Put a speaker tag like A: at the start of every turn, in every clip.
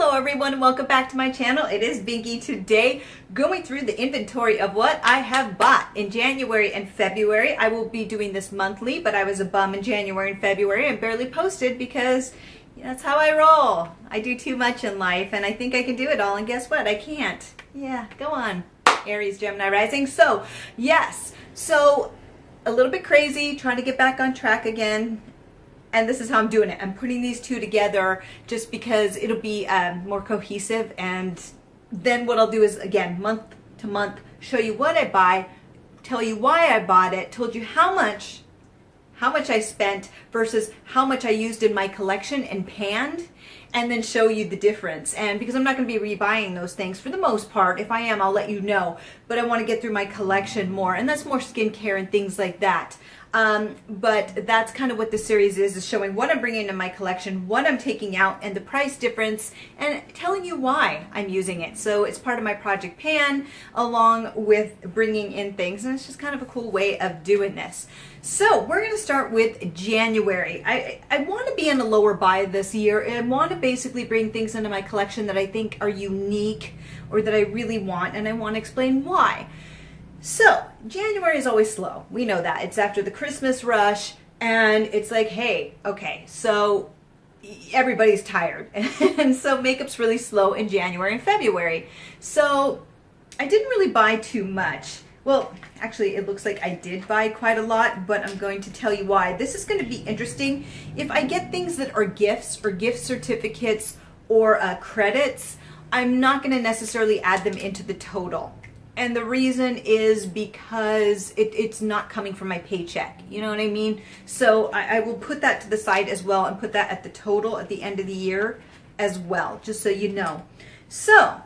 A: Hello everyone, welcome back to my channel. It is Binky. Today going through the inventory of what I have bought in January and February. I will be doing this monthly, but I was a bum in January and February and barely posted because that's how I roll. I do too much in life and I think I can do it all, and guess what? I can't. Yeah, go on, Aries, Gemini rising. So yes, so a little bit crazy, trying to get back on track again. And this is how I'm doing it. I'm putting these two together just because it'll be more cohesive. And then what I'll do is, again, month to month, show you what I buy, tell you why I bought it, told you how much I spent versus how much I used in my collection and panned, and then show you the difference. And because I'm not going to be rebuying those things for the most part, if I am, I'll let you know. But I want to get through my collection more, and that's more skincare and things like that. But that's kind of what this series is showing what I'm bringing in my collection, what I'm taking out, and the price difference, and telling you why I'm using it. So it's part of my project pan, along with bringing in things, and it's just kind of a cool way of doing this. So we're going to start with January. I want to be in a lower buy this year. I want to basically bring things into my collection that I think are unique or that I really want, and I want to explain why. So, January is always slow. We know that. It's after the Christmas rush, and it's like, hey, okay, so everybody's tired. And so makeup's really slow in January and February. So, I didn't really buy too much. Well, actually, it looks like I did buy quite a lot, but I'm going to tell you why. This is going to be interesting. If I get things that are gifts or gift certificates or credits, I'm not going to necessarily add them into the total. And the reason is because it's not coming from my paycheck. You know what I mean? So I will put that to the side as well and put that at the total at the end of the year as well, just so you know. So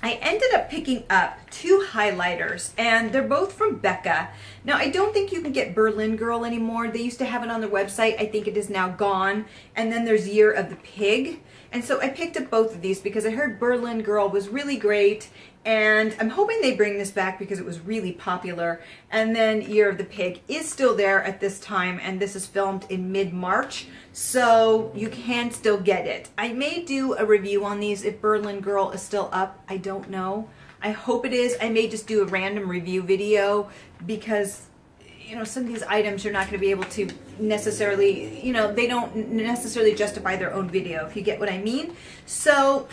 A: I ended up picking up two highlighters, and they're both from Becca. Now, I don't think you can get Berlin Girl anymore. They used to have it on their website. I think it is now gone. And then there's Year of the Pig. And so I picked up both of these because I heard Berlin Girl was really great, and I'm hoping they bring this back because it was really popular. And then Year of the Pig is still there at this time, and this is filmed in mid-March, so you can still get it. I may do a review on these if Berlin Girl is still up. I don't know. I hope it is. I may just do a random review video because some of these items you're not going to be able to necessarily, they don't necessarily justify their own video, if you get what I mean. So,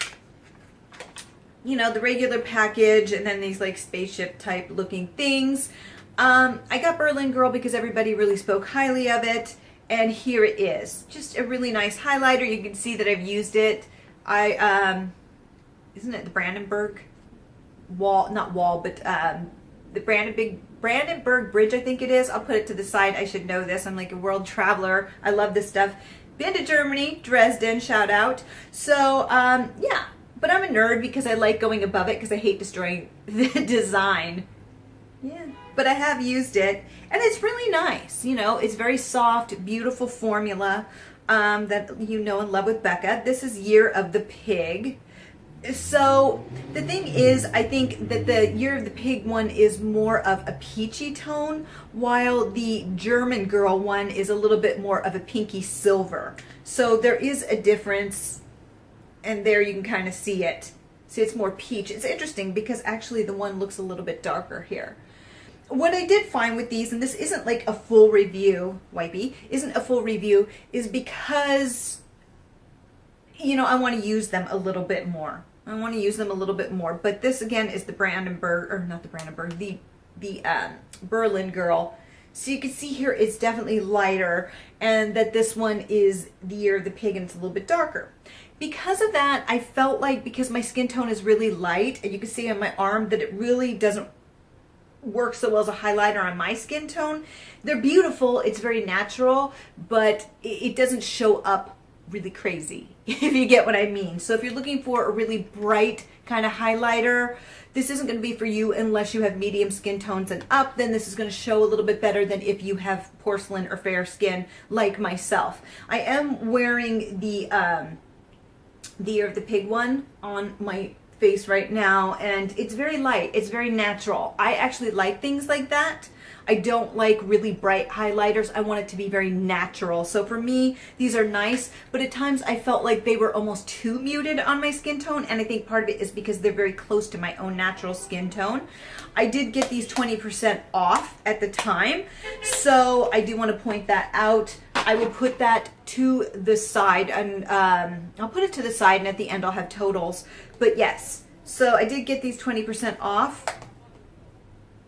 A: the regular package, and then these like spaceship type looking things. I got Berlin Girl because everybody really spoke highly of it, and here it is. Just a really nice highlighter. You can see that I've used it. Isn't it the Brandenburg the Brandenburg Bridge, I think it is. I'll put it to the side. I should know this. I'm like a world traveler. I love this stuff. Been to Germany, Dresden, shout out. So, yeah. But I'm a nerd because I like going above it because I hate destroying the design. Yeah. But I have used it, and it's really nice. It's very soft, beautiful formula that you know and love with Becca. This is Year of the Pig. So the thing is, I think that the Year of the Pig one is more of a peachy tone, while the German Girl one is a little bit more of a pinky silver. So there is a difference, and there you can kind of see it. See, it's more peach. It's interesting because actually the one looks a little bit darker here. What I did find with these, and this isn't like a full review, wipey, isn't a full review, is because, I want to use them a little bit more. But this again is the Brandenburg, or not the Brandenburg, the Berlin Girl. So you can see here it's definitely lighter, and that this one is the Year of the Pig, and it's a little bit darker. Because of that, I felt like because my skin tone is really light, and you can see on my arm that it really doesn't work so well as a highlighter on my skin tone. They're beautiful, it's very natural, but it doesn't show up really crazy, if you get what I mean. So if you're looking for a really bright kind of highlighter, this isn't going to be for you unless you have medium skin tones and up. Then this is going to show a little bit better than if you have porcelain or fair skin like myself. I am wearing the Year of the Pig one on my face right now, and it's very light, it's very natural. I actually like things like that. I don't like really bright highlighters. I want it to be very natural. So for me, these are nice, but at times I felt like they were almost too muted on my skin tone, and I think part of it is because they're very close to my own natural skin tone. I did get these 20% off at the time, so I do want to point that out. I will put that to the side, and I'll put it to the side, and at the end I'll have totals. But yes, so I did get these 20% off,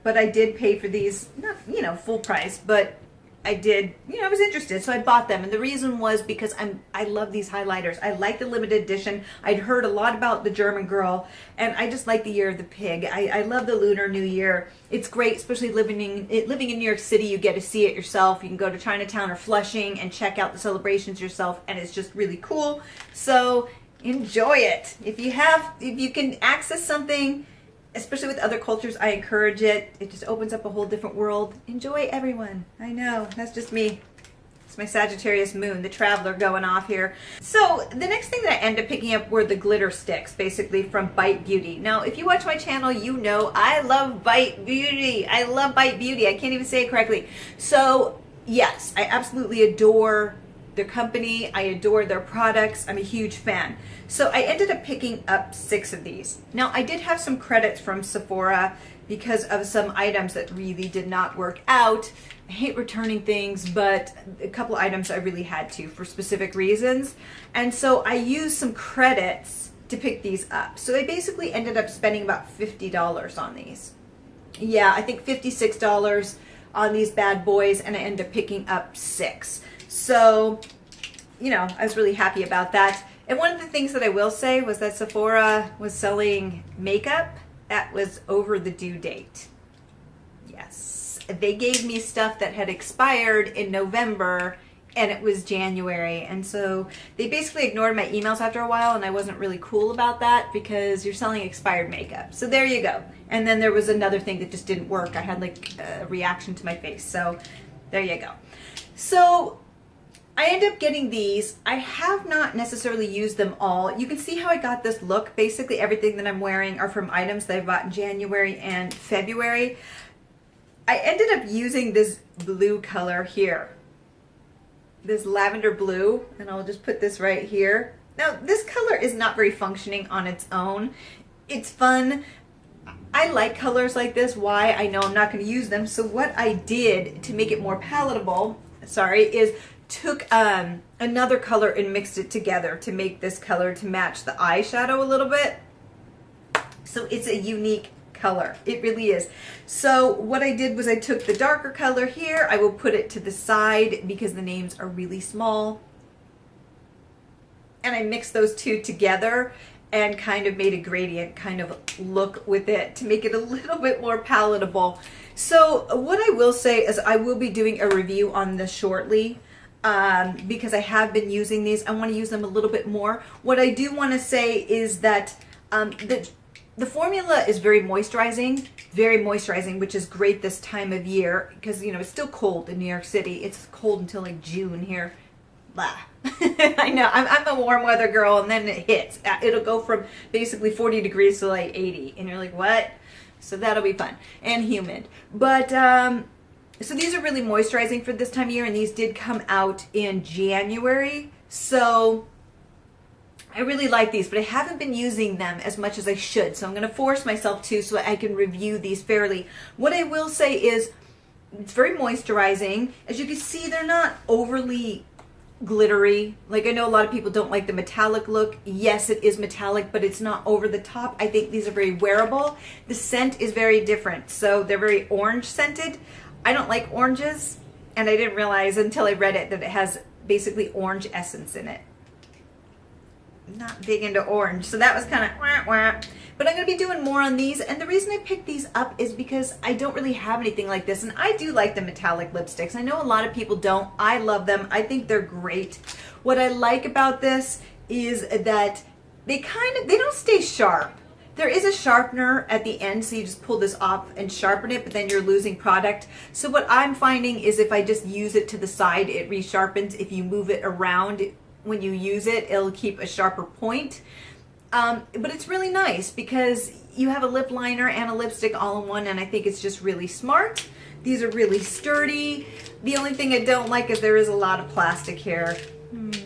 A: but I did pay for these, not, you know, full price, but I did, you know, I was interested, so I bought them. And the reason was because I love these highlighters. I like the limited edition. I'd heard a lot about the German girl, and I just like the Year of the Pig. I love the Lunar New Year. It's great, especially living in New York City. You get to see it yourself. You can go to Chinatown or Flushing and check out the celebrations yourself, and it's just really cool. So enjoy it. If you can access something, especially with other cultures, I encourage it. It just opens up a whole different world. Enjoy, everyone. I know, that's just me. It's my Sagittarius moon, the traveler going off here. So the next thing that I ended up picking up were the glitter sticks, basically from Bite Beauty. Now, if you watch my channel, you know I love Bite Beauty. I love Bite Beauty. I can't even say it correctly. So yes, I absolutely adore their company. I adore their products. I'm a huge fan. So I ended up picking up 6 of these. Now, I did have some credits from Sephora because of some items that really did not work out. I hate returning things, but a couple items I really had to for specific reasons. And so I used some credits to pick these up. So I basically ended up spending about $50 on these. Yeah, I think $56 on these bad boys, and I ended up picking up 6. So, you know, I was really happy about that. And one of the things that I will say was that Sephora was selling makeup that was over the due date. Yes. They gave me stuff that had expired in November, and it was January. And so they basically ignored my emails after a while, and I wasn't really cool about that because you're selling expired makeup. So there you go. And then there was another thing that just didn't work. I had like a reaction to my face. So there you go. So I ended up getting these. I have not necessarily used them all. You can see how I got this look. Basically everything that I'm wearing are from items that I bought in January and February. I ended up using this blue color here. This lavender blue, and I'll just put this right here. Now, this color is not very functioning on its own. It's fun. I like colors like this. Why? I know I'm not going to use them. So what I did to make it more palatable, is took another color and mixed it together to make this color to match the eyeshadow a little bit. So it's a unique color. It really is. So what I did was I took the darker color here. I will put it to the side because the names are really small. And I mixed those two together and kind of made a gradient kind of look with it to make it a little bit more palatable. So what I will say is I will be doing a review on this shortly. Because I have been using these. I want to use them a little bit more. What I do want to say is that the formula is very moisturizing, which is great this time of year because, you know, it's still cold in New York City. It's cold until like June here. Blah. I know, I'm a warm weather girl, and then it hits. It'll go from basically 40 degrees to like 80, and you're like, what? So that'll be fun and humid. But so these are really moisturizing for this time of year, and these did come out in January. So I really like these, but I haven't been using them as much as I should. So I'm going to force myself to so I can review these fairly. What I will say is it's very moisturizing. As you can see, they're not overly glittery. Like, I know a lot of people don't like the metallic look. Yes, it is metallic, but it's not over the top. I think these are very wearable. The scent is very different. So they're very orange scented. I don't like oranges, and I didn't realize until I read it that it has basically orange essence in it. I'm not big into orange, so that was kind of wah, wah. But I'm going to be doing more on these, and the reason I picked these up is because I don't really have anything like this, and I do like the metallic lipsticks. I know a lot of people don't. I love them. I think they're great. What I like about this is that they don't stay sharp. There is a sharpener at the end, so you just pull this off and sharpen it, but then you're losing product. So what I'm finding is if I just use it to the side, it resharpens. If you move it around when you use it, it'll keep a sharper point. But it's really nice because you have a lip liner and a lipstick all in one, and I think it's just really smart. These are really sturdy. The only thing I don't like is there is a lot of plastic here.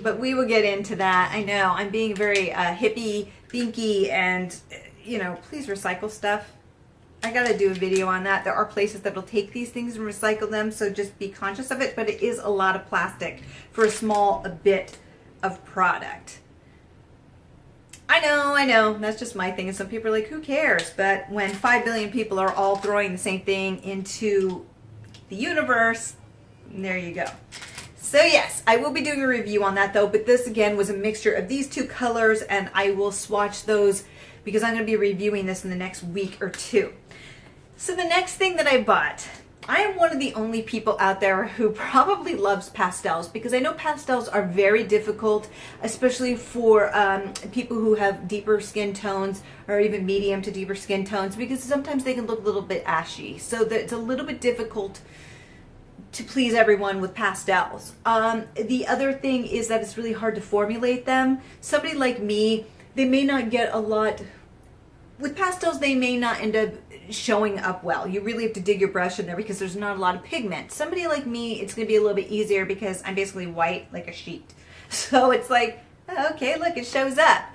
A: But we will get into that. I know, I'm being very hippie, Binky, and, you know, please recycle stuff. I gotta do a video on that. There are places that will take these things and recycle them, so just be conscious of it. But it is a lot of plastic for a small bit of product. I know, that's just my thing. And some people are like, who cares? But when 5 billion people are all throwing the same thing into the universe, there you go. So yes, I will be doing a review on that though, but this again was a mixture of these two colors, and I will swatch those because I'm going to be reviewing this in the next week or two. So the next thing that I bought, I am one of the only people out there who probably loves pastels, because I know pastels are very difficult, especially for people who have deeper skin tones or even medium to deeper skin tones, because sometimes they can look a little bit ashy. So it's a little bit difficult to please everyone with pastels. The other thing is that it's really hard to formulate them. Somebody like me, they may not get a lot with pastels. They may not end up showing up well. You really have to dig your brush in there because there's not a lot of pigment. Somebody like me, it's going to be a little bit easier because I'm basically white like a sheet. So it's like, oh, okay, look, it shows up.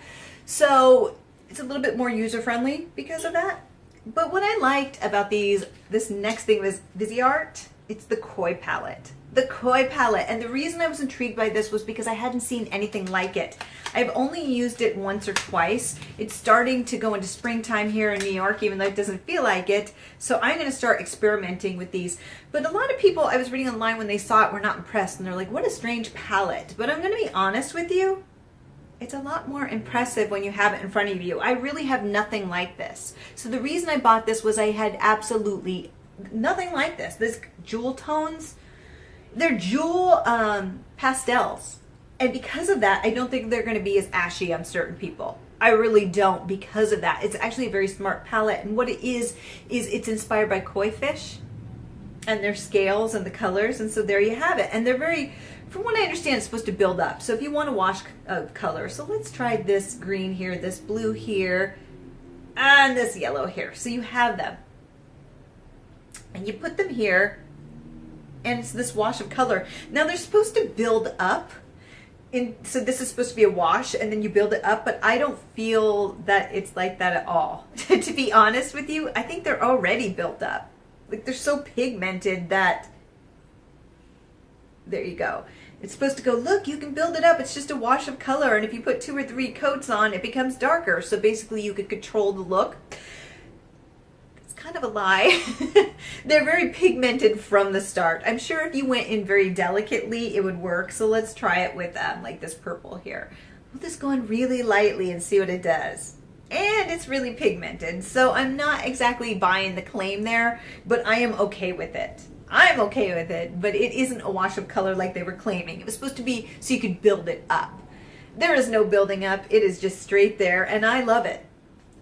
A: So it's a little bit more user-friendly because of that. But what I liked about this next thing was Viseart. It's the Koi palette. The Koi palette. And the reason I was intrigued by this was because I hadn't seen anything like it. I've only used it once or twice. It's starting to go into springtime here in New York, even though it doesn't feel like it. So I'm going to start experimenting with these. But a lot of people I was reading online when they saw it were not impressed. And they're like, what a strange palette. But I'm going to be honest with you. It's a lot more impressive when you have it in front of you. I really have nothing like this. So the reason I bought this was I had absolutely nothing like this. This jewel tones, they're jewel pastels. And because of that, I don't think they're going to be as ashy on certain people. I really don't, because of that. It's actually a very smart palette. And what it is it's inspired by koi fish and their scales and the colors. And so there you have it. And they're very, from what I understand, it's supposed to build up. So if you want to wash color, so let's try this green here, this blue here, and this yellow here. So you have them. And you put them here, and it's this wash of color. Now they're supposed to build up. So this is supposed to be a wash, and then you build it up, but I don't feel that it's like that at all. To be honest with you, I think they're already built up. Like, they're so pigmented that, there you go. It's supposed to go, look, you can build it up. It's just a wash of color, and if you put 2 or 3 coats on, it becomes darker. So basically you could control the look. Kind of a lie. They're very pigmented from the start. I'm sure if you went in very delicately, it would work. So let's try it with like this purple here. We'll just go in really lightly and see what it does. And it's really pigmented. So I'm not exactly buying the claim there, but I am okay with it. I'm okay with it, but it isn't a wash of color like they were claiming. It was supposed to be so you could build it up. There is no building up. It is just straight there, and I love it.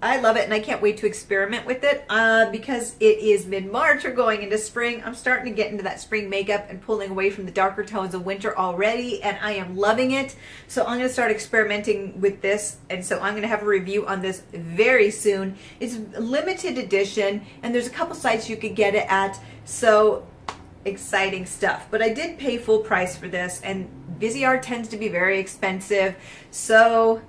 A: I love it, and I can't wait to experiment with it because it is mid-March. We're going into spring. I'm starting to get into that spring makeup and pulling away from the darker tones of winter already, and I am loving it. So I'm going to start experimenting with this, and so I'm going to have a review on this very soon. It's limited edition, and there's a couple sites you could get it at, so exciting stuff. But I did pay full price for this, and Viseart tends to be very expensive, so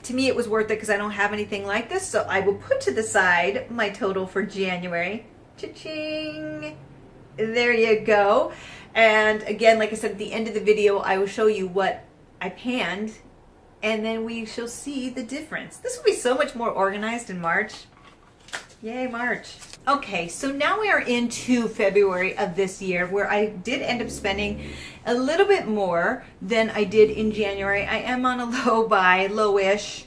A: to me, it was worth it because I don't have anything like this. So I will put to the side my total for January. Cha-ching! There you go. And again, like I said, at the end of the video, I will show you what I panned, and then we shall see the difference. This will be so much more organized in March. Yay, March. Okay, so now we are into February of this year, where I did end up spending a little bit more than I did in January. I am on a low buy, lowish.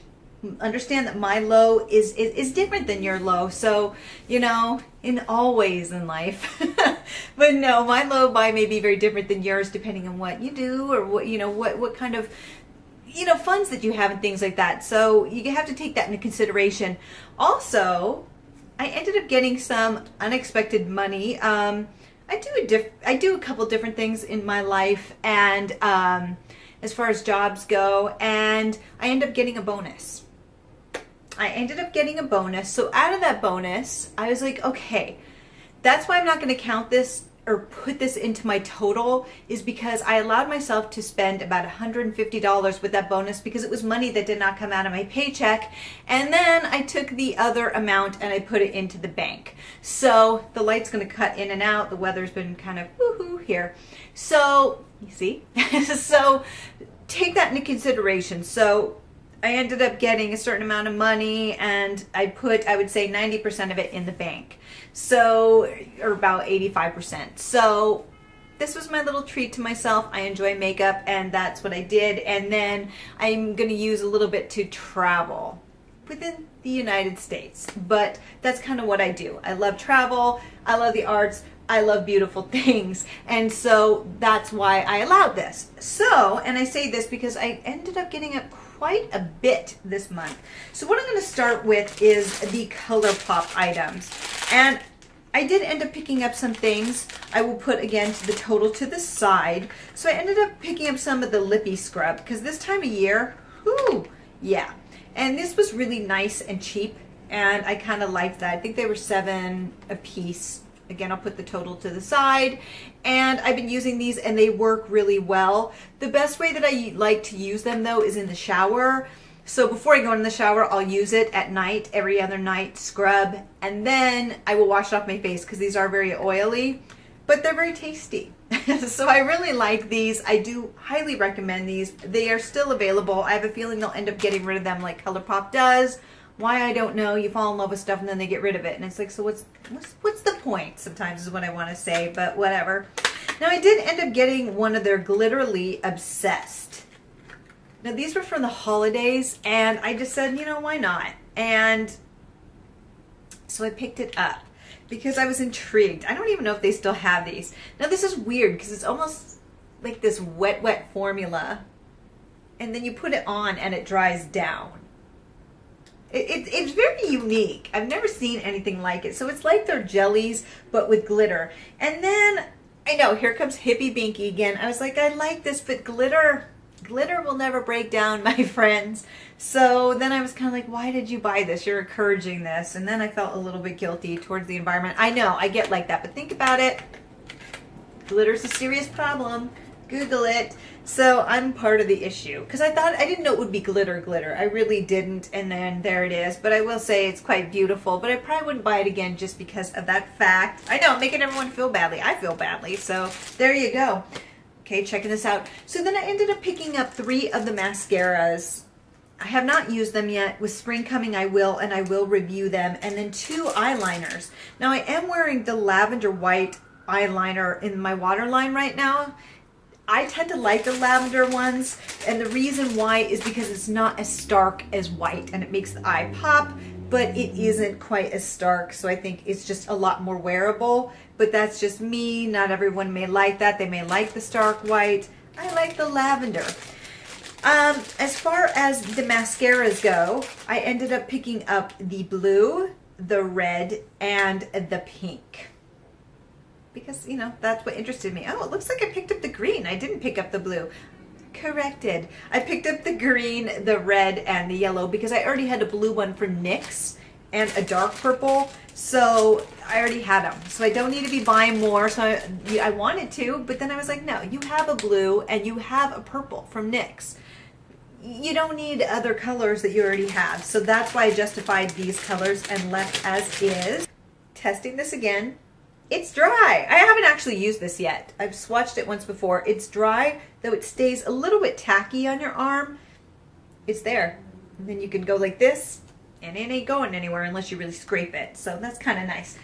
A: Understand that my low is different than your low, so, you know, in all ways in life. But no, my low buy may be very different than yours depending on what you do or what, you know, what kind of, you know, funds that you have and things like that. So you have to take that into consideration. Also, I ended up getting some unexpected money. I do a couple different things in my life, and as far as jobs go, and I end up getting a bonus. So out of that bonus, I was like, okay, That's why I'm not going to count this or put this into my total, is because I allowed myself to spend about $150 with that bonus because it was money that did not come out of my paycheck. And then I took the other amount and I put it into the bank. So the light's going to cut in and out. The weather's been kind of woohoo here. So you see, so take that into consideration. So I ended up getting a certain amount of money, and I put, I would say 90% of it in the bank. So, or about 85%. So this was my little treat to myself. I enjoy makeup, and that's what I did. And then I'm going to use a little bit to travel within the United States. But that's kind of what I do. I love travel. I love the arts. I love beautiful things. And so that's why I allowed this. So, and I say this because I ended up getting up quite a bit this month. So what I'm going to start with is the ColourPop items. And I did end up picking up some things. I will put again to the total to the side. So I ended up picking up some of the lippy scrub because this time of year, whoo, yeah. And this was really nice and cheap, and I kind of liked that. I think they were $7 a piece. Again, I'll put the total to the side, and I've been using these and they work really well. The best way that I like to use them though is in the shower. So before I go in the shower, I'll use it at night, every other night, scrub, and then I will wash off my face because these are very oily, but they're very tasty. So I really like these. I do highly recommend these. They are still available. I have a feeling they'll end up getting rid of them like ColourPop does. Why, I don't know. You fall in love with stuff and then they get rid of it. And it's like, so what's the point? Sometimes is what I want to say, but whatever. Now I did end up getting one of their Glitterly Obsessed. Now these were from the holidays, and I just said, you know, why not? And so I picked it up because I was intrigued. I don't even know if they still have these. Now this is weird because it's almost like this wet formula, and then you put it on and it dries down. It's very unique. I've never seen anything like it. So it's like they're jellies, but with glitter. And then, I know, here comes hippie Binky again. I was like, I like this, but glitter will never break down, my friends. So then I was kind of like, why did you buy this? You're encouraging this. And then I felt a little bit guilty towards the environment. I know, I get like that, but think about it. Glitter's a serious problem. Google it. So I'm part of the issue because I didn't know it would be glitter. I really didn't, and then there it is. But I will say it's quite beautiful, but I probably wouldn't buy it again just because of that fact. I know, I'm making everyone feel badly. I feel badly, so there you go. Okay, checking this out. So then I ended up picking up 3 of the mascaras. I have not used them yet. With spring coming, I will, and I will review them. And then 2 eyeliners. Now I am wearing the Lavender White eyeliner in my waterline right now. I tend to like the lavender ones, and the reason why is because it's not as stark as white, and it makes the eye pop, but it isn't quite as stark, so I think it's just a lot more wearable. But that's just me. Not everyone may like that. They may like the stark white. I like the lavender. As far as the mascaras go, I ended up picking up the blue, the red, and the pink. Because, you know, that's what interested me. Oh, it looks like I picked up the green. I didn't pick up the blue. Corrected. I picked up the green, the red, and the yellow because I already had a blue one from NYX and a dark purple. So I already had them. So I don't need to be buying more. So I wanted to, but then I was like, no, you have a blue and you have a purple from NYX. You don't need other colors that you already have. So that's why I justified these colors and left as is. Testing this again. It's dry. I haven't actually used this yet. I've swatched it once before. It's dry, though it stays a little bit tacky on your arm. It's there. And then you can go like this, and it ain't going anywhere unless you really scrape it. So that's kind of nice.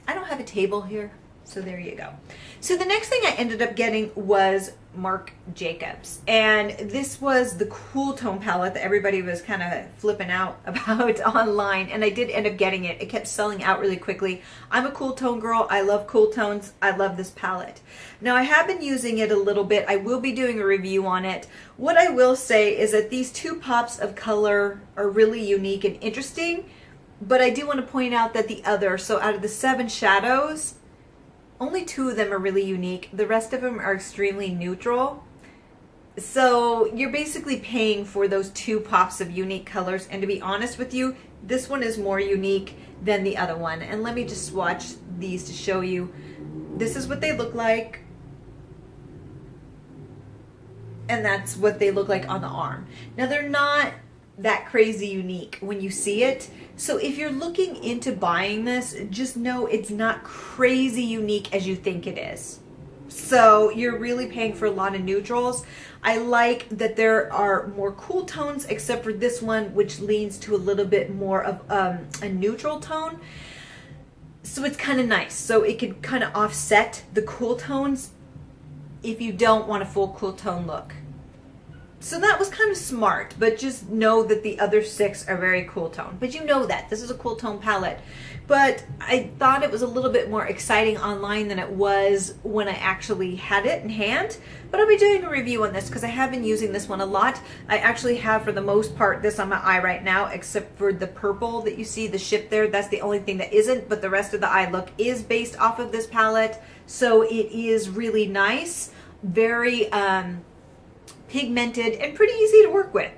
A: I don't have a table here, so there you go. So the next thing I ended up getting was Marc Jacobs. And this was the cool tone palette that everybody was kind of flipping out about online. And I did end up getting it. It kept selling out really quickly. I'm a cool tone girl. I love cool tones. I love this palette. Now I have been using it a little bit. I will be doing a review on it. What I will say is that these 2 pops of color are really unique and interesting. But I do want to point out that the other, so out of the 7 shadows, only 2 of them are really unique. The rest of them are extremely neutral. So you're basically paying for those 2 pops of unique colors. And to be honest with you, this one is more unique than the other one. And let me just swatch these to show you. This is what they look like. And that's what they look like on the arm. Now they're not that crazy unique when you see it. So if you're looking into buying this, just know it's not crazy unique as you think it is. So you're really paying for a lot of neutrals. I like that there are more cool tones except for this one, which leans to a little bit more of a neutral tone. So it's kind of nice. So it could kind of offset the cool tones if you don't want a full cool tone look. So that was kind of smart, but just know that the other 6 are very cool tone. But you know that. This is a cool tone palette. But I thought it was a little bit more exciting online than it was when I actually had it in hand. But I'll be doing a review on this because I have been using this one a lot. I actually have, for the most part, this on my eye right now, except for the purple that you see, the ship there. That's the only thing that isn't, but the rest of the eye look is based off of this palette. So it is really nice. Very pigmented and pretty easy to work with.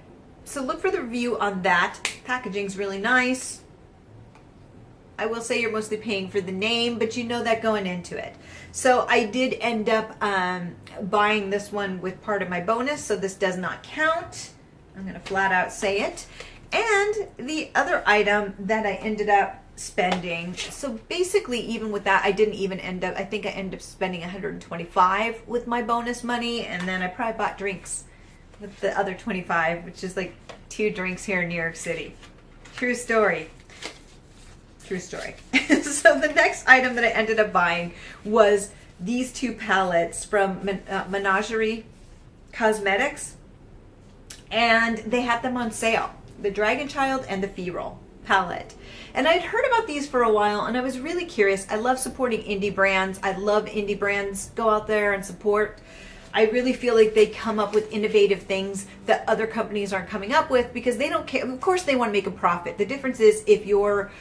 A: So look for the review on that. Packaging's really nice. I will say you're mostly paying for the name, but you know that going into it. So I did end up buying this one with part of my bonus, so this does not count. I'm going to flat out say it. And the other item that I ended up spending, so basically even with that, I didn't even end up, I think I ended up spending $125 with my bonus money, and then I probably bought drinks with the other $25, which is like 2 drinks here in New York City. True story. True story. So the next item that I ended up buying was these 2 palettes from Menagerie Cosmetics, and they had them on sale, the Dragon Child and the Feral palette. And I'd heard about these for a while, and I was really curious. I love supporting indie brands. I love indie brands. Go out there and support. I really feel like they come up with innovative things that other companies aren't coming up with because they don't care. Of course, they want to make a profit. The difference is if you're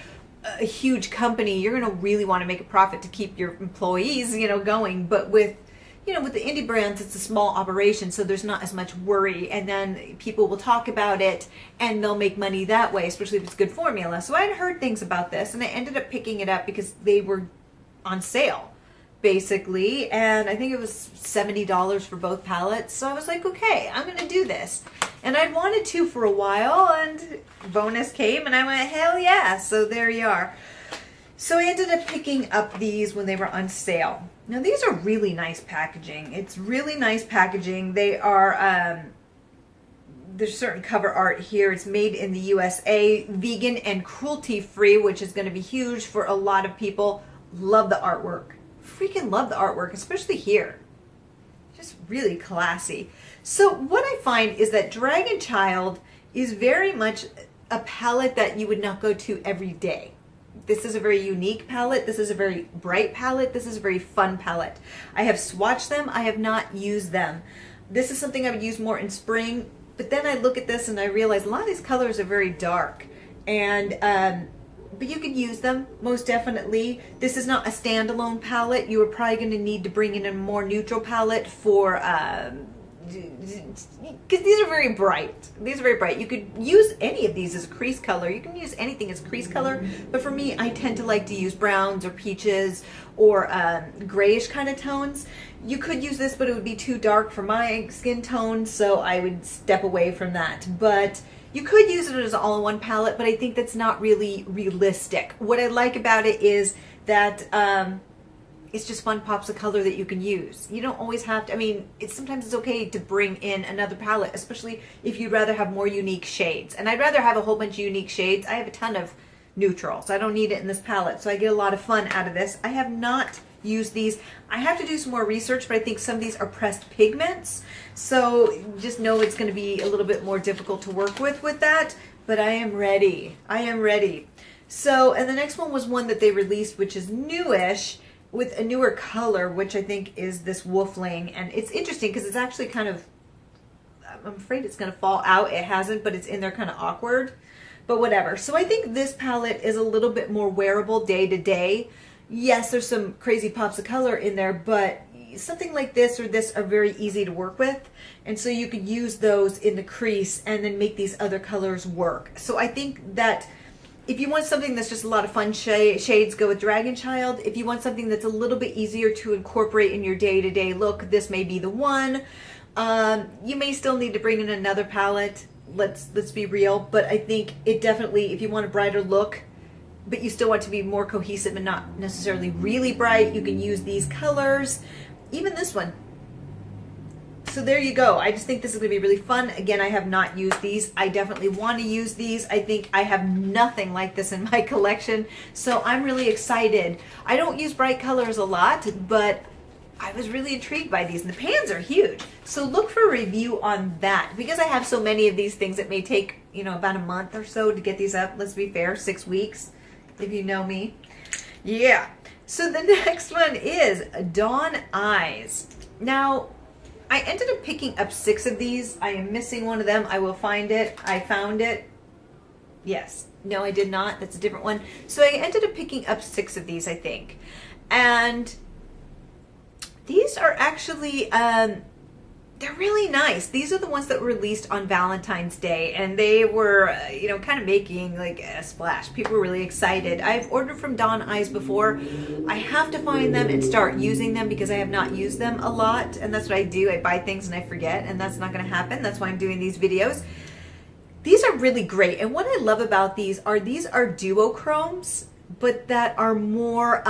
A: a huge company, you're going to really want to make a profit to keep your employees, going. But with the indie brands, it's a small operation, so there's not as much worry. And then people will talk about it and they'll make money that way, especially if it's good formula. So I had heard things about this, and I ended up picking it up because they were on sale, basically. And I think it was $70 for both palettes. So I was like, okay, I'm going to do this. And I'd wanted to for a while, and bonus came, and I went, hell yeah. So there you are. So I ended up picking up these when they were on sale. Now these are really nice packaging. It's really nice packaging. They are, there's certain cover art here. It's made in the USA, vegan and cruelty free, which is going to be huge for a lot of people. Love the artwork. Freaking love the artwork, especially here. Just really classy. So what I find is that Dragon Child is very much a palette that you would not go to every day. This is a very unique palette. This is a very bright palette. This is a very fun palette. I have swatched them. I have not used them. This is something I would use more in spring, but then I look at this and I realize a lot of these colors are very dark, and but you could use them most definitely. This is not a standalone palette. You are probably going to need to bring in a more neutral palette for because these are very bright. These are very bright. You could use any of these as a crease color. You can use anything as crease color, but for me, I tend to like to use browns or peaches or grayish kind of tones. You could use this, but it would be too dark for my skin tone, so I would step away from that. But you could use it as an all-in-one palette, but I think that's not really realistic. What I like about it is that it's just fun pops of color that you can use. You don't always have to, sometimes it's okay to bring in another palette, especially if you'd rather have more unique shades. And I'd rather have a whole bunch of unique shades. I have a ton of neutrals. I don't need it in this palette, so I get a lot of fun out of this. I have not used these. I have to do some more research, but I think some of these are pressed pigments. So just know it's going to be a little bit more difficult to work with that, but I am ready. I am ready. So, and the next one was one that they released, which is newish, with a newer color, which I think is this Wolfling. And it's interesting because it's actually kind of, I'm afraid it's going to fall out. It hasn't, but it's in there kind of awkward, but whatever. So I think this palette is a little bit more wearable day to day. Yes, there's some crazy pops of color in there, but something like this or this are very easy to work with. And so you could use those in the crease and then make these other colors work. So I think that If you want something that's just a lot of fun shades, go with Dragon Child. If you want something that's a little bit easier to incorporate in your day-to-day look, this may be the one. You may still need to bring in another palette. Let's be real, but I think it definitely, if you want a brighter look, but you still want to be more cohesive and not necessarily really bright, you can use these colors. Even this one. So there you go. I just think this is going to be really fun. Again, I have not used these. I definitely want to use these. I think I have nothing like this in my collection, so I'm really excited. I don't use bright colors a lot, but I was really intrigued by these, and the pans are huge. So look for a review on that. Because I have so many of these things, it may take, you know, about a month or so to get these up. Let's be fair, 6 weeks, if you know me. Yeah. So the next one is Dawn Eyes. Now, I ended up picking up 6 of these. I am missing one of them. I will find it. I found it. Yes. No, I did not. That's a different one. So I ended up picking up 6 of these, I think. And these are actually, they're really nice. These are the ones that were released on Valentine's Day, and they were, you know, kind of making like a splash. People were really excited. I've ordered from Dawn Eyes before. I have to find them and start using them because I have not used them a lot, and that's what I do. I buy things and I forget, and that's not going to happen. That's why I'm doing these videos. These are really great, and what I love about these are duochromes, but that are more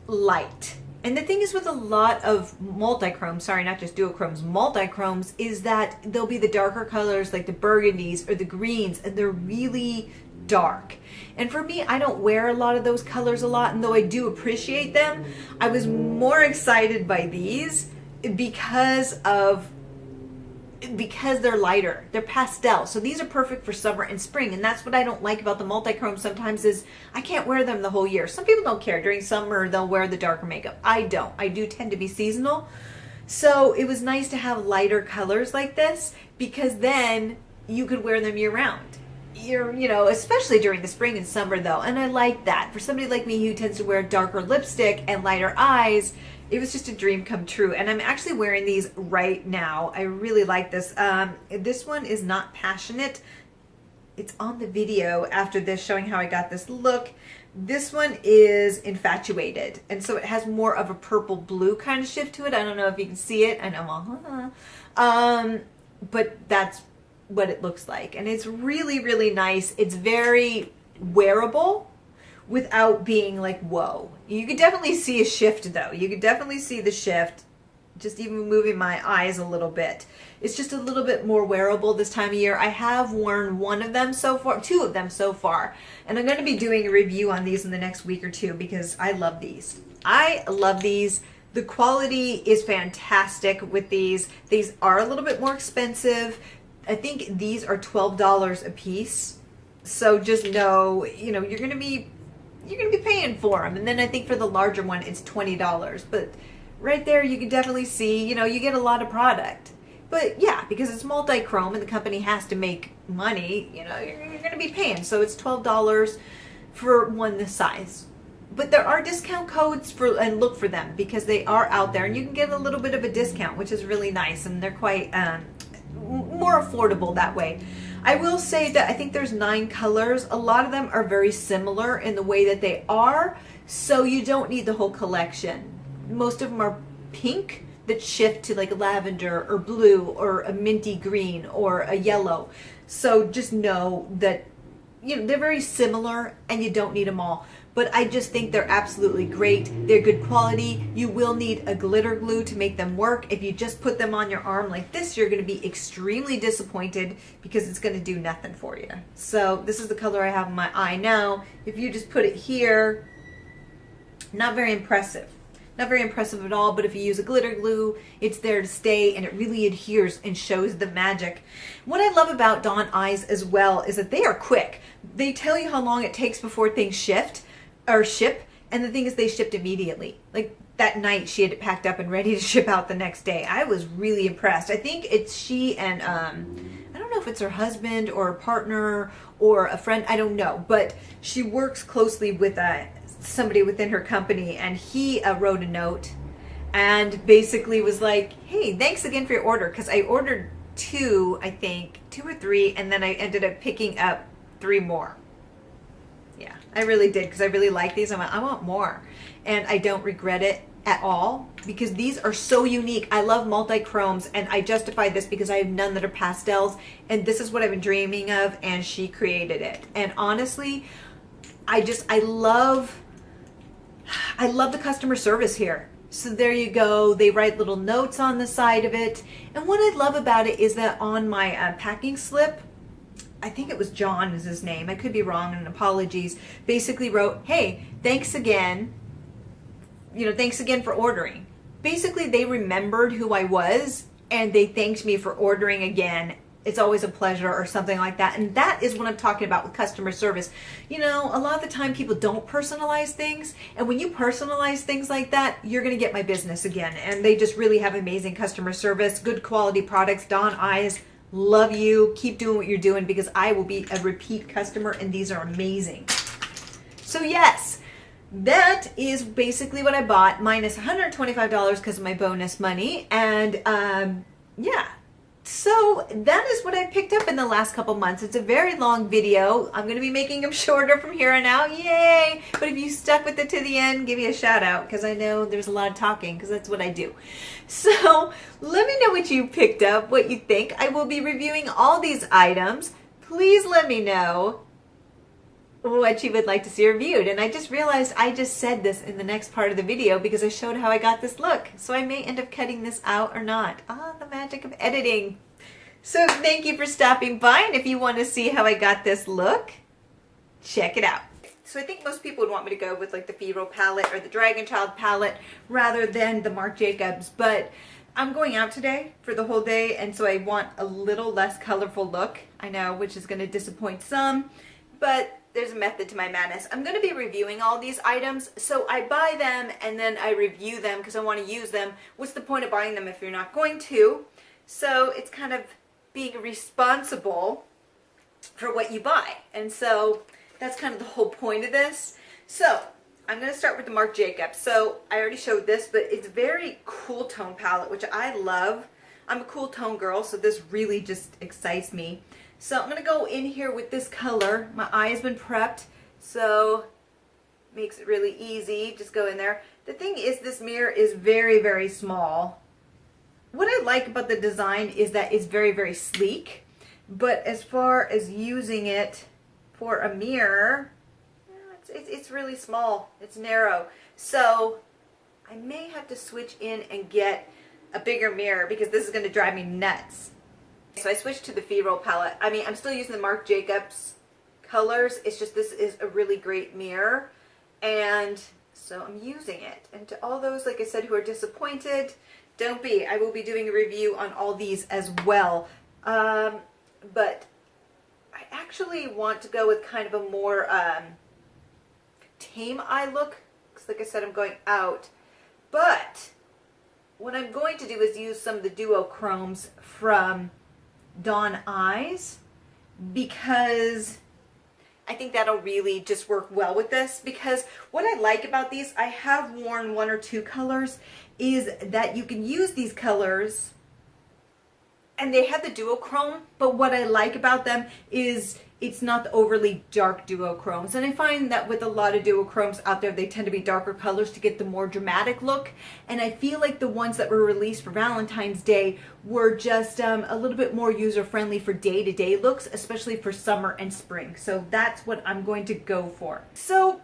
A: light. And the thing is with a lot of multichromes, sorry, not just duochromes, multichromes, is that they'll be the darker colors like the burgundies or the greens, and they're really dark. And for me, I don't wear a lot of those colors a lot, and though I do appreciate them, I was more excited by these because they're lighter. They're pastel. So these are perfect for summer and spring. And that's what I don't like about the multichrome sometimes is I can't wear them the whole year. Some people don't care. During summer, they'll wear the darker makeup. I don't. I do tend to be seasonal. So it was nice to have lighter colors like this because then you could wear them year round. You know, especially during the spring and summer though. And I like that. For somebody like me who tends to wear darker lipstick and lighter eyes, it was just a dream come true. And I'm actually wearing these right now. I really like this. This one is not Passionate. It's on the video after this showing how I got this look. This one is Infatuated. And so it has more of a purple blue kind of shift to it. I don't know if you can see it. I know. But that's what it looks like. And it's really, really nice. It's very wearable without being like, whoa. You could definitely see a shift though. You could definitely see the shift, just even moving my eyes a little bit. It's just a little bit more wearable this time of year. I have worn one of them so far, 2 of them so far, and I'm going to be doing a review on these in the next week or 2 because I love these. I love these. The quality is fantastic with these. These are a little bit more expensive. I think these are $12 a piece. So just know, you know, you're going to be paying for them. And then I think for the larger one, it's $20. But right there, you can definitely see, you know, you get a lot of product. But yeah, because it's multi-chrome and the company has to make money, you know, you're going to be paying. So it's $12 for one this size. But there are discount codes for, and look for them because they are out there and you can get a little bit of a discount, which is really nice. And they're quite more affordable that way. I will say that I think there's 9 colors. A lot of them are very similar in the way that they are, so you don't need the whole collection. Most of them are pink that shift to like lavender or blue or a minty green or a yellow. So just know that, you know, they're very similar and you don't need them all. But I just think they're absolutely great. They're good quality. You will need a glitter glue to make them work. If you just put them on your arm like this, you're going to be extremely disappointed because it's going to do nothing for you. So this is the color I have in my eye now. If you just put it here, not very impressive. Not very impressive at all, but if you use a glitter glue, it's there to stay and it really adheres and shows the magic. What I love about Dawn Eyes as well is that they are quick. They tell you how long it takes before things ship, and the thing is they shipped immediately. Like that night she had it packed up and ready to ship out the next day. I was really impressed. I think it's she and I don't know if it's her husband or a partner or a friend, I don't know, but she works closely with somebody within her company, and he wrote a note and basically was like, hey, thanks again for your order, because I ordered 2, I think 2 or 3, and then I ended up picking up 3 more. I really did, because I really like these. I want more. And I don't regret it at all, because these are so unique. I love multi-chromes, and I justify this because I have none that are pastels, and this is what I've been dreaming of, and she created it. And honestly, I love the customer service here. So there you go. They write little notes on the side of it. And what I love about it is that on my packing slip, I think it was John is his name, I could be wrong, and apologies, basically wrote, hey, thanks again, thanks again for ordering. Basically, they remembered who I was, and they thanked me for ordering again. It's always a pleasure, or something like that. And that is what I'm talking about with customer service. A lot of the time people don't personalize things, and when you personalize things like that, you're going to get my business again. And they just really have amazing customer service, good quality products. Dawn Eyes, love you. Keep doing what you're doing, because I will be a repeat customer, and these are amazing. So yes, that is basically what I bought, minus $125 because of my bonus money. And yeah, so that is what I picked up in the last couple months. It's a very long video. I'm going to be making them shorter from here on out. Yay! But if you stuck with it to the end, give me a shout out, because I know there's a lot of talking, because that's what I do. So let me know what you picked up, what you think. I will be reviewing all these items. Please let me know what you would like to see reviewed. And I just realized I just said this in the next part of the video, because I showed how I got this look. So I may end up cutting this out or not. Ah, the magic of editing. So thank you for stopping by. And if you want to see how I got this look, check it out. So I think most people would want me to go with like the Fero palette or the Dragon Child palette rather than the Marc Jacobs. But I'm going out today for the whole day, and so I want a little less colorful look. I know, which is going to disappoint some, but there's a method to my madness. I'm going to be reviewing all these items, so I buy them and then I review them because I want to use them. What's the point of buying them if you're not going to? So it's kind of being responsible for what you buy. And so that's kind of the whole point of this. So I'm going to start with the Marc Jacobs. So I already showed this, but it's a very cool tone palette, which I love. I'm a cool tone girl, so this really just excites me. So I'm going to go in here with this color. My eye has been prepped, so makes it really easy. Just go in there. The thing is, this mirror is very, very small. What I like about the design is that it's very, very sleek. But as far as using it for a mirror, it's really small. It's narrow. So I may have to switch in and get a bigger mirror, because this is going to drive me nuts. So I switched to the Fero palette. I mean, I'm still using the Marc Jacobs colors. It's just this is a really great mirror. And so I'm using it. And to all those, like I said, who are disappointed, don't be. I will be doing a review on all these as well. But I actually want to go with kind of a more tame eye look, because like I said, I'm going out. But what I'm going to do is use some of the duochromes from Dawn Eyes, because I think that'll really just work well with this. Because what I like about these, I have worn one or two colors, is that you can use these colors and they have the duochrome, but what I like about them is it's not the overly dark duochromes. And I find that with a lot of duochromes out there, they tend to be darker colors to get the more dramatic look. And I feel like the ones that were released for Valentine's Day were just a little bit more user-friendly for day-to-day looks, especially for summer and spring. So that's what I'm going to go for. So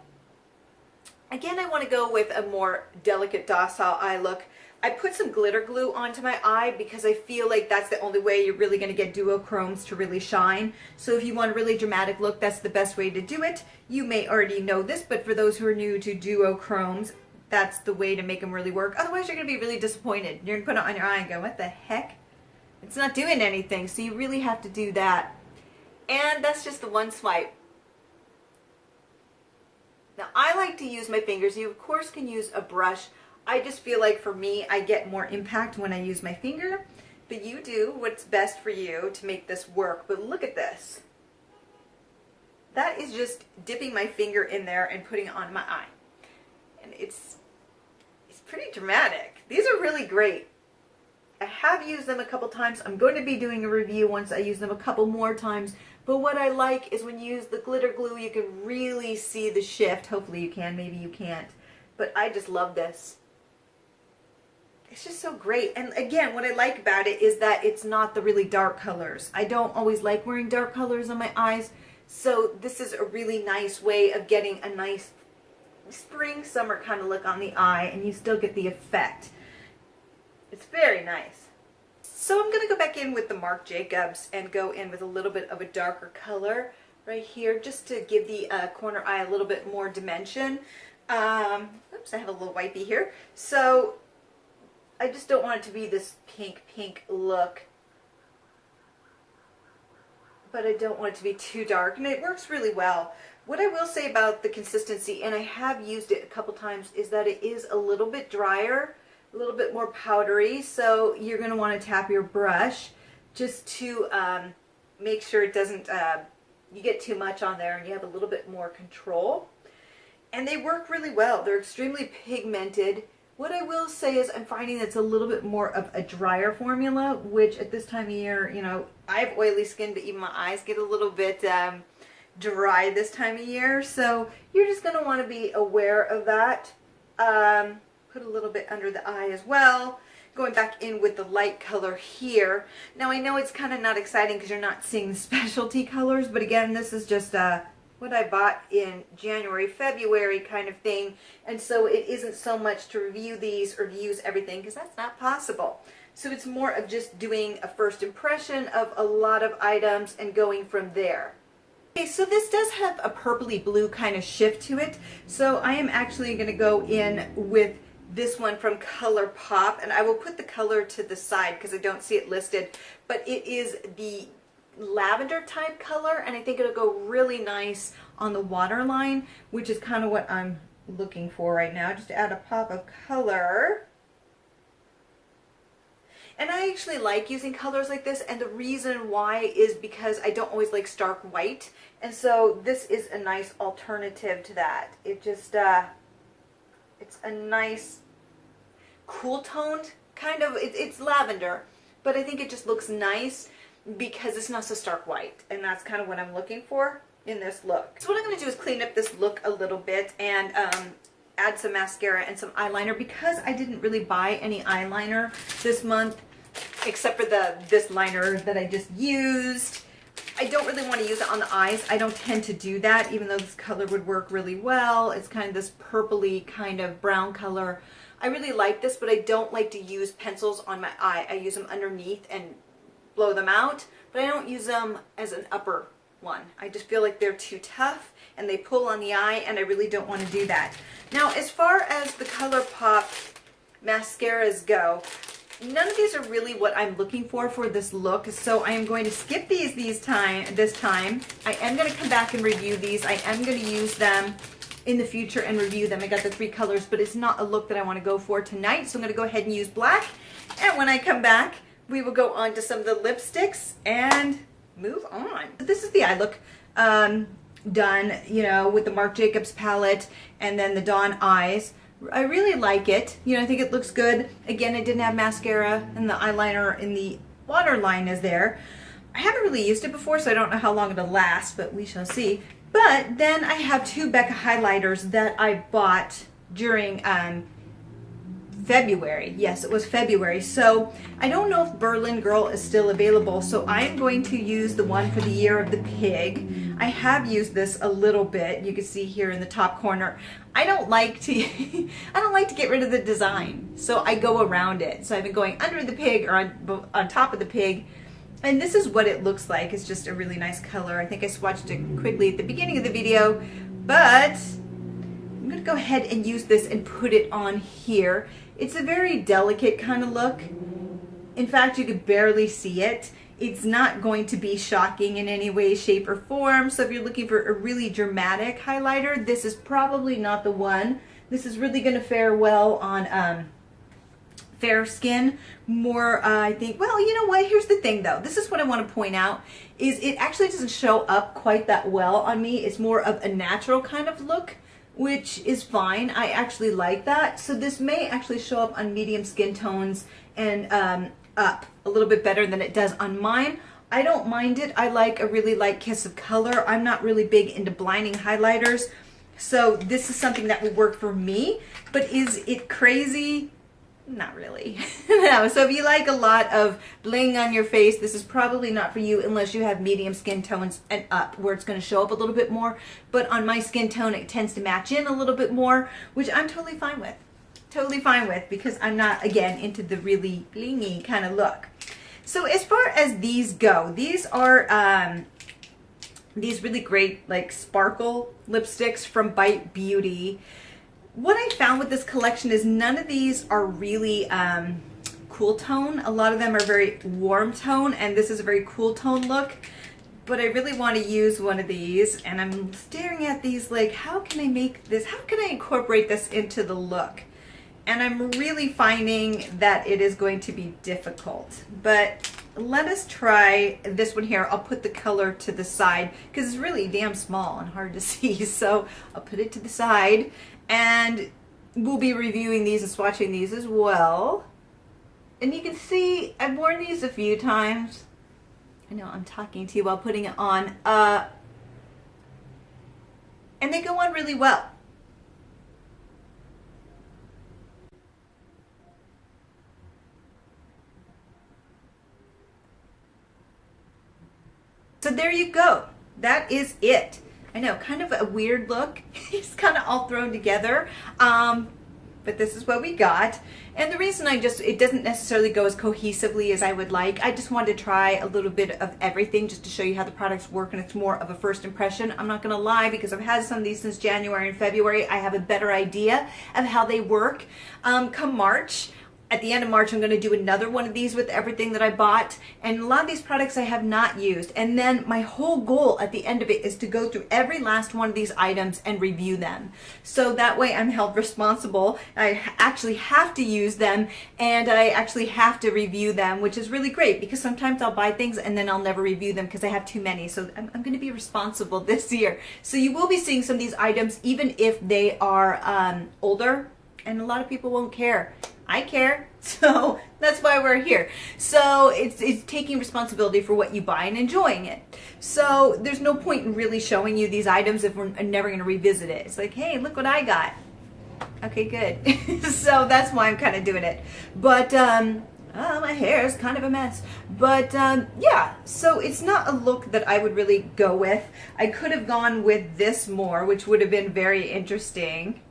A: again, I want to go with a more delicate, docile eye look. I put some glitter glue onto my eye because I feel like that's the only way you're really going to get duochromes to really shine. So if you want a really dramatic look, that's the best way to do it. You may already know this, but for those who are new to duochromes, that's the way to make them really work. Otherwise, you're going to be really disappointed. You're going to put it on your eye and go, what the heck? It's not doing anything. So you really have to do that. And that's just the one swipe. Now, I like to use my fingers. You, of course, can use a brush. I just feel like for me, I get more impact when I use my finger, but you do what's best for you to make this work. But look at this. That is just dipping my finger in there and putting it on my eye. And it's pretty dramatic. These are really great. I have used them a couple times. I'm going to be doing a review once I use them a couple more times. But what I like is when you use the glitter glue, you can really see the shift. Hopefully you can, maybe you can't. But I just love this. It's just so great. And again, what I like about it is that it's not the really dark colors. I don't always like wearing dark colors on my eyes. So this is a really nice way of getting a nice spring, summer kind of look on the eye, and you still get the effect. It's very nice. So I'm going to go back in with the Marc Jacobs and go in with a little bit of a darker color right here, just to give the corner eye a little bit more dimension. Oops, I have a little wipey here. So I just don't want it to be this pink look, but I don't want it to be too dark, and it works really well. What I will say about the consistency, and I have used it a couple times, is that it is a little bit drier, a little bit more powdery, so you're going to want to tap your brush just to make sure it doesn't, you get too much on there and you have a little bit more control. And they work really well. They're extremely pigmented. What I will say is I'm finding it's a little bit more of a drier formula, which at this time of year, you know, I have oily skin, but even my eyes get a little bit dry this time of year. So you're just going to want to be aware of that. Put a little bit under the eye as well. Going back in with the light color here. Now I know it's kind of not exciting because you're not seeing the specialty colors, but again, this is just what I bought in January, February kind of thing, and so it isn't so much to review these or to use everything because that's not possible. So it's more of just doing a first impression of a lot of items and going from there. Okay, so this does have a purpley blue kind of shift to it, so I am actually going to go in with this one from ColourPop, and I will put the color to the side because I don't see it listed, but it is the lavender type color, and I think it'll go really nice on the waterline, which is kind of what I'm looking for right now, just to add a pop of color. And I actually like using colors like this, and the reason why is because I don't always like stark white, and so this is a nice alternative to that. It just it's a nice cool toned kind of, it's lavender, but I think it just looks nice because it's not so stark white, and that's kind of what I'm looking for in this look. So what I'm going to do is clean up this look a little bit and add some mascara and some eyeliner, because I didn't really buy any eyeliner this month except for this liner that I just used. I don't really want to use it on the eyes. I don't tend to do that, even though this color would work really well. It's kind of this purpley kind of brown color. I really like this, but I don't like to use pencils on my eye. I use them underneath and blow them out, but I don't use them as an upper one. I just feel like they're too tough and they pull on the eye, and I really don't want to do that. Now, as far as the ColourPop mascaras go, none of these are really what I'm looking for this look, so I am going to skip these this time. I am going to come back and review these. I am going to use them in the future and review them. I got the 3 colors, but it's not a look that I want to go for tonight, so I'm going to go ahead and use black, and when I come back, we will go on to some of the lipsticks and move on. This is the eye look done, you know, with the Marc Jacobs palette and then the Dawn eyes. I really like it. You know, I think it looks good. Again, I didn't have mascara, and the eyeliner in the waterline is there. I haven't really used it before, so I don't know how long it'll last, but we shall see. But then I have 2 Becca highlighters that I bought during February. Yes, it was February. So I don't know if Berlin Girl is still available, so I'm going to use the one for the Year of the Pig. I have used this a little bit. You can see here in the top corner. I don't like to get rid of the design, so I go around it. So I've been going under the pig or on top of the pig, and this is what it looks like. It's just a really nice color. I think I swatched it quickly at the beginning of the video, but I'm going to go ahead and use this and put it on here. It's a very delicate kind of look. In fact, you could barely see it. It's not going to be shocking in any way, shape, or form. So if you're looking for a really dramatic highlighter, this is probably not the one. This is really going to fare well on fair skin. More, I think, well, you know what? Here's the thing, though. This is what I want to point out, is it actually doesn't show up quite that well on me. It's more of a natural kind of look, which is fine. I actually like that. So this may actually show up on medium skin tones and up a little bit better than it does on mine. I don't mind it. I like a really light kiss of color. I'm not really big into blinding highlighters. So this is something that would work for me. But is it crazy? Not really. No. So if you like a lot of bling on your face, this is probably not for you unless you have medium skin tones and up, where it's going to show up a little bit more. But on my skin tone, it tends to match in a little bit more, which I'm totally fine with. Totally fine with, because I'm not, again, into the really blingy kind of look. So as far as these go, these are these really great like sparkle lipsticks from Bite Beauty. What I found with this collection is none of these are really cool tone. A lot of them are very warm tone, and this is a very cool tone look. But I really want to use one of these, and I'm staring at these like, how can I make this, how can I incorporate this into the look? And I'm really finding that it is going to be difficult. But let us try this one here. I'll put the color to the side because it's really damn small and hard to see. So I'll put it to the side, and we'll be reviewing these and swatching these as well. And you can see I've worn these a few times. I know I'm talking to you while putting it on. And they go on really well. So there you go. That is it. I know, kind of a weird look. It's kind of all thrown together. But this is what we got. And the reason it doesn't necessarily go as cohesively as I would like. I just wanted to try a little bit of everything just to show you how the products work, and it's more of a first impression. I'm not going to lie, because I've had some of these since January and February. I have a better idea of how they work. Come March, at the end of March, I'm going to do another one of these with everything that I bought. And a lot of these products I have not used. And then my whole goal at the end of it is to go through every last one of these items and review them. So that way I'm held responsible. I actually have to use them, and I actually have to review them, which is really great, because sometimes I'll buy things and then I'll never review them because I have too many. So I'm going to be responsible this year. So you will be seeing some of these items even if they are older, and a lot of people won't care. I care, so that's why we're here. So it's taking responsibility for what you buy and enjoying it. So there's no point in really showing you these items if we're never going to revisit it. It's like, hey, look what I got. Okay, good. So that's why I'm kind of doing it. But my hair is kind of a mess. But yeah, so it's not a look that I would really go with. I could have gone with this more, which would have been very interesting.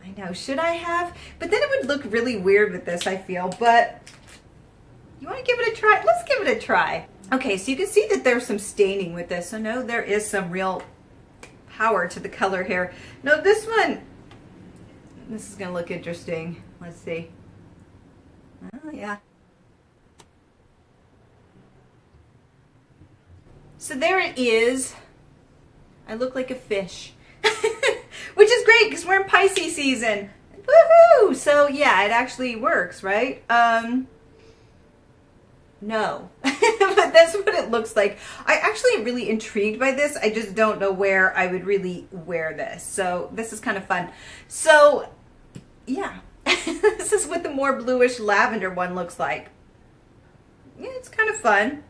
A: I know, should I have? But then it would look really weird with this, I feel. But you want to give it a try? Let's give it a try. Okay, so you can see that there's some staining with this. So no, there is some real power to the color here. No, this one, this is going to look interesting. Let's see. Oh, yeah. So there it is. I look like a fish. Which is great because we're in Pisces season. Woohoo! So yeah, it actually works, right? No. But that's what it looks like. I actually am really intrigued by this. I just don't know where I would really wear this. So this is kind of fun. So yeah, this is what the more bluish lavender one looks like. Yeah, it's kind of fun.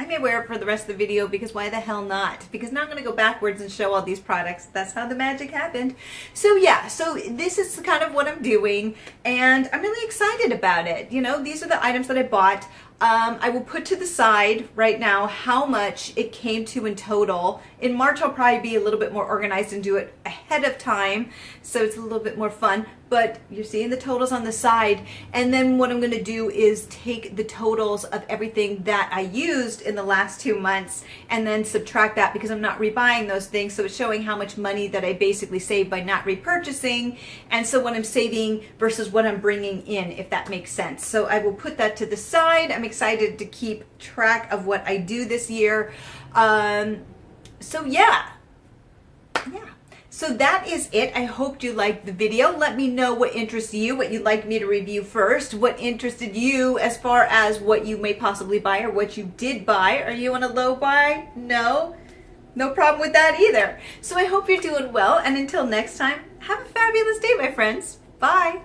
A: I may wear it for the rest of the video, because why the hell not? Because now I'm going to go backwards and show all these products. That's how the magic happened. So yeah, so this is kind of what I'm doing, and I'm really excited about it. You know, these are the items that I bought. I will put to the side right now how much it came to in total. In March, I'll probably be a little bit more organized and do it ahead of time, so it's a little bit more fun. But you're seeing the totals on the side, and then what I'm going to do is take the totals of everything that I used in the last 2 months and then subtract that, because I'm not rebuying those things. So it's showing how much money that I basically saved by not repurchasing, and so what I'm saving versus what I'm bringing in, if that makes sense. So I will put that to the side. I'm excited to keep track of what I do this year. So yeah. So that is it. I hope you liked the video. Let me know what interests you, what you'd like me to review first, what interested you as far as what you may possibly buy or what you did buy. Are you on a low buy? No? No problem with that either. So I hope you're doing well, and until next time, have a fabulous day, my friends. Bye.